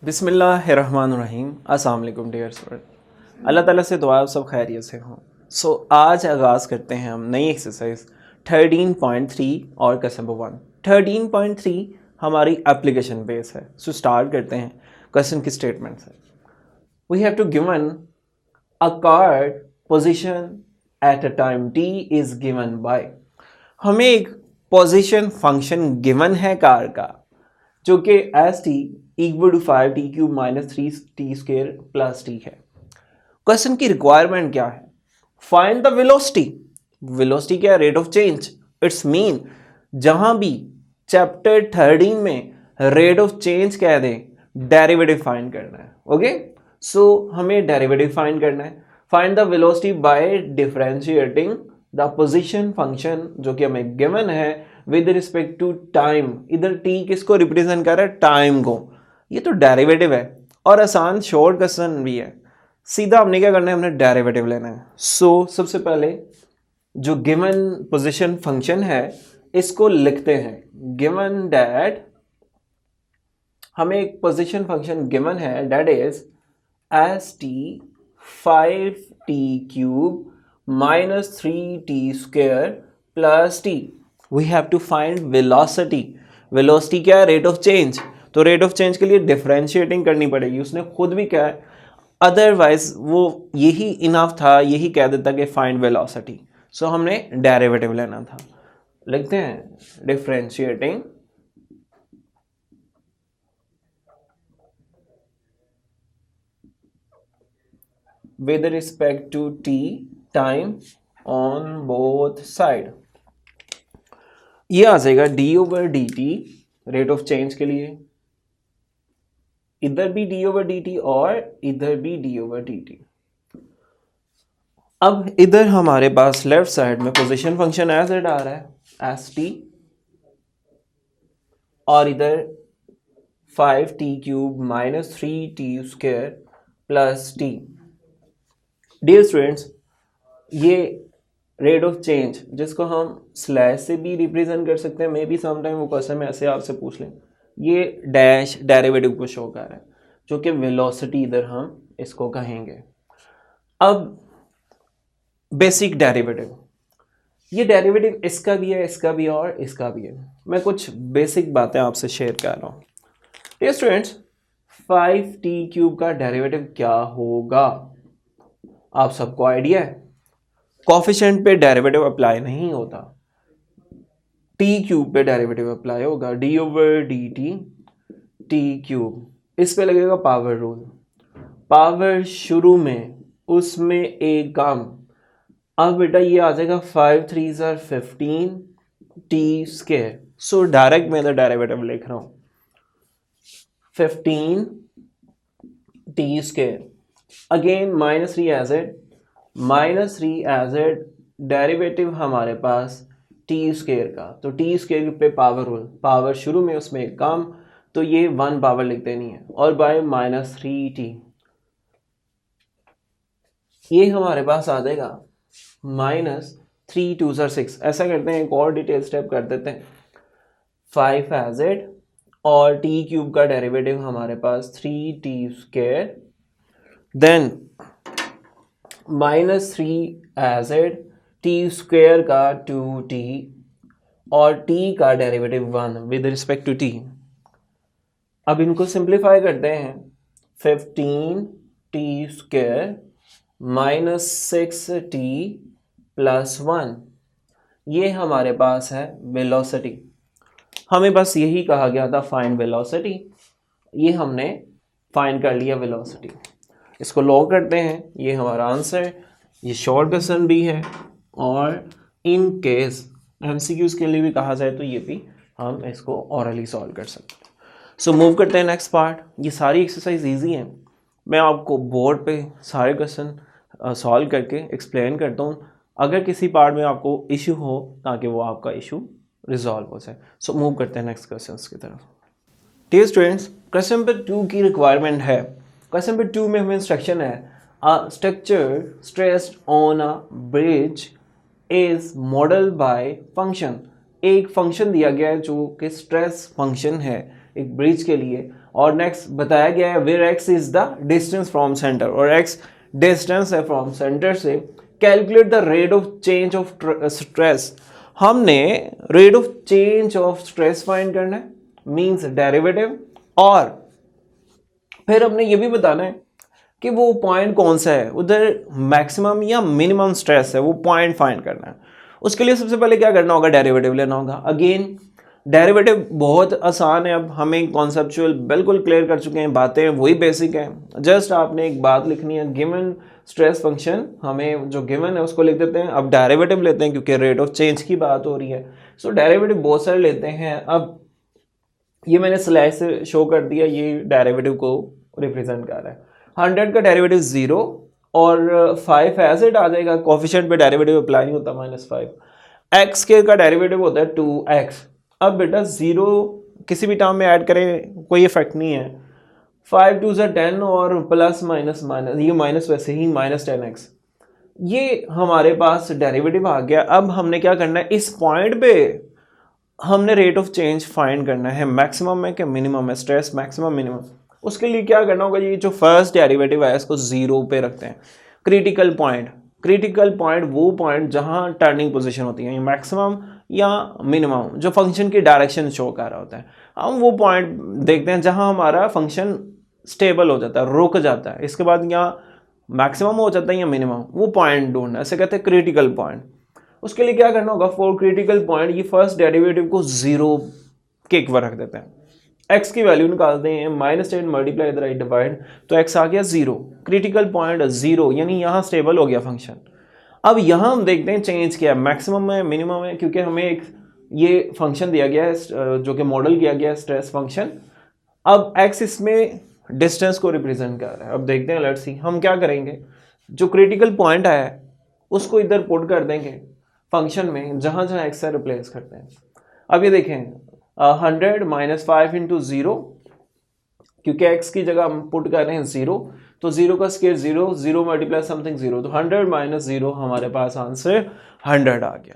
बिस्मिल्लाहिर्रहमानिर्रहीम। अस्सलाम वालेकुम डियर स्टूडेंट। अल्लाह ताला से दुआ सब खैरियत से हों। आज आगाज़ करते हैं हम नई एक्सरसाइज 13.3 और क्वेश्चन नंबर 1। 13.3 हमारी एप्लीकेशन बेस है। स्टार्ट करते हैं क्वेश्चन की स्टेटमेंट से। We have to given a car position at a time t is given by. हमें एक पोजीशन फंक्शन गिवन है कार का जो कि S T equal to 5t³ minus 3t² plus T है। क्वेश्चन की रिक्वायरमेंट क्या है? Find the velocity. वेलोसिटी क्या है? Rate of change. It's mean जहां भी चैप्टर 13 में रेट ऑफ चेंज कह दें, डेरिवेटिव फाइंड करना है। ओके, सो हमें डेरिवेटिव फाइंड करना है। Find the velocity bye differentiating the position function जो कि हमें गिवन है विद रिस्पेक्ट टू टाइम। इधर टी किसको रिप्रेजेंट कर रहा है? टाइम को। ये तो डेरिवेटिव है और आसान शॉर्ट क्वेश्चन भी है। सीधा हमने क्या करना है? हमने डेरिवेटिव लेना है। सबसे पहले जो गिवन पोजीशन फंक्शन है इसको लिखते हैं। गिवन दैट हमें एक पोजीशन फंक्शन गिवन है that is S T 5t³ minus 3t² plus T. We have to find velocity. Velocity क्या है? Rate of change. तो रेट ऑफ चेंज के लिए डिफरेंशिएटिंग करनी पड़ेगी। उसने खुद भी क्या है, अदरवाइज वो यही इनफ था, यही कह देता कि फाइंड वेलोसिटी। हमने डेरिवेटिव लेना था। लिखते हैं differentiating with respect to t time on both side. ये आ जाएगा d/dt रेट ऑफ चेंज के लिए, इधर भी d/dt और इधर भी d/dt। अब इधर हमारे पास लेफ्ट साइड में पोजीशन फंक्शन एज इट आ रहा है एस टी, और इधर 5t³ minus 3t² plus t. Dear students, ये रेट ऑफ चेंज जिसको हम स्लैश से भी रिप्रेजेंट कर सकते हैं, मे बी समटाइम वो क्वेश्चन में ऐसे आपसे पूछ लें। ये डैश डेरिवेटिव को शो कर रहा है जो कि वेलोसिटी इधर हम इसको कहेंगे। अब बेसिक डेरिवेटिव, ये डेरिवेटिव इसका भी है, इसका भी और इसका भी है। मैं कुछ बेसिक बातें आपसे शेयर कर रहा हूँ। डियर स्टूडेंट्स, 5t³ का डेरिवेटिव क्या होगा? आप सबको आइडिया है? कोफिशिएंट पे डेरिवेटिव अप्लाई नहीं होता, t³ पे डेरिवेटिव अप्लाई होगा। d/dt t³, इस पे लगेगा पावर रूल। पावर शुरू में, उसमें एक कम। अब बेटा ये आ जाएगा 5 3s are 15 t²। डायरेक्ट मैं इधर डेरिवेटिव लिख रहा हूं 15 t²। Again minus 3 as it, minus 3 as it, derivative हमारे पास t² का। तो t² पे पावर रूल, पावर शुरू में उसमें एक कम, तो ये 1 पावर लिख देनी है, और बाय माइनस 3t। ये हमारे पास आ जाएगा माइनस 3 2s are 6। ऐसा करते हैं, एक और डिटेल स्टेप कर देते हैं। 5 एज इट, और t³ का डेरिवेटिव हमारे पास 3t², then minus 3 as it, t² का 2t, और t का derivative 1 with respect to t। अब इनको सिंप्लीफाई करते हैं। 15t² माइनस 6t प्लस 1, ये हमारे पास है वेलोसिटी। हमें बस यही कहा गया था फाइंड वेलोसिटी, ये हमने फाइंड कर लिया वेलोसिटी। इसको लॉग करते हैं, ये हमारा आंसर। ये शॉर्ट क्वेश्चन भी है, और इन केस एमसीक्यूज के लिए भी कहा जाए तो ये भी हम इसको ऑरली सॉल्व कर सकते हैं। मूव करते हैं नेक्स्ट पार्ट। ये सारी एक्सरसाइज ईजी हैं, मैं आपको बोर्ड पे सारे क्वेश्चन सॉल्व करके एक्सप्लेन करता हूँ, अगर किसी पार्ट में आपको इशू हो ताकि वो आपका इशू रिजॉल्व हो जाए। मूव करते हैं नेक्स्ट क्वेश्चन की तरफ। डियर स्टूडेंट्स, क्वेश्चन नंबर 2 की रिक्वायरमेंट है। क्वेश्चन नंबर 2 में हमें इंस्ट्रक्शन है, a structure stressed on a bridge is model by function. एक फंक्शन दिया गया है जो कि स्ट्रेस फंक्शन है एक ब्रिज के लिए, और नेक्स्ट बताया गया है where x is the distance from centre, और एक्स डिस्टेंस है फ्रॉम सेंटर से। Calculate the rate of change of stress. हमने rate of change of stress find करना है, मींस डेरिवेटिव, और फिर हमने ये भी बताना है कि वो पॉइंट कौन सा है, उधर मैक्सिमम या मिनिमम स्ट्रेस है, वो पॉइंट फाइंड करना है। उसके लिए सबसे पहले क्या करना होगा, डेरिवेटिव लेना होगा। अगेन डेरिवेटिव बहुत आसान है, अब हमें कॉन्सेप्चुअल बिल्कुल क्लियर कर चुके हैं, बातें वही बेसिक हैं। जस्ट आपने एक बात लिखनी है, गिवन स्ट्रेस फंक्शन, हमें जो गिवन है उसको लिख देते हैं। अब डेरिवेटिव लेते हैं क्योंकि रेट ऑफ चेंज की बात हो रही है, सो डेरिवेटिव बहुत सारे लेते हैं। अब ये मैंने स्लाइड से शो कर दिया, ये डेरिवेटिव को रिप्रेजेंट कर रहा है। 100 का डेरिवेटिव 0 और 5 एज इट आ जाएगा, कोफिशिएंट पे डेरिवेटिव अप्लाई नहीं होता, -5। एक्स के का डेरिवेटिव होता है 2x। अब बेटा 0 किसी भी टर्म में ऐड करें कोई इफेक्ट नहीं है, 5 2 ज़ा 10 और प्लस माइनस माइनस, ये माइनस वैसे ही -10x, ये हमारे पास डेरिवेटिव आ गया। अब हमने क्या करना है, इस पॉइंट पे हमने रेट ऑफ चेंज फाइंड करना है, मैक्सिमम है कि मिनिमम है, स्ट्रेस मैक्सिमम मिनिमम। उसके लिए क्या करना होगा, ये जो फर्स्ट डेरिवेटिव है इसको 0 पे रखते हैं। क्रिटिकल पॉइंट वो पॉइंट जहां टर्निंग पोजीशन होती है, मैक्सिमम या मिनिमम, जो फंक्शन की डायरेक्शन शो कर रहा होता है, हम वो पॉइंट देखते हैं जहां हमारा फंक्शन स्टेबल हो जाता है, रुक जाता है, इसके बाद या मैक्सिमम हो जाता है या मिनिमम, वो पॉइंट ढूंढना, ऐसे कहते हैं क्रिटिकल पॉइंट। उसके लिए क्या करना होगा, फॉर क्रिटिकल पॉइंट ये फर्स्ट डेरिवेटिव को 0 के इक्वल रख देते हैं। x की वैल्यू निकालते हैं, -10 मल्टीप्लाई इधर आई डिवाइड, तो x आ गया 0, क्रिटिकल पॉइंट 0, यानी यहाँ स्टेबल हो गया फंक्शन। अब यहाँ हम देखते हैं चेंज क्या है, मैक्सिमम है मिनिमम है, क्योंकि हमें एक ये फंक्शन दिया गया है जो कि मॉडल किया गया है स्ट्रेस फंक्शन। अब x इसमें डिस्टेंस को रिप्रेजेंट कर रहा है। अब देखते हैं, लेट्स सी हम क्या करेंगे, जो क्रिटिकल पॉइंट आया है उसको इधर पुट कर देंगे फंक्शन में, जहाँ जहाँ x है रिप्लेस करते हैं। अब ये देखें 100 -5 इंटू 0, क्योंकि x की जगह हम पुट कर रहे हैं 0, तो 0 का स्क्वायर 0, 0 मल्टीप्लाई समथिंग 0, तो 100 - 0 हमारे पास आंसर 100 आ गया।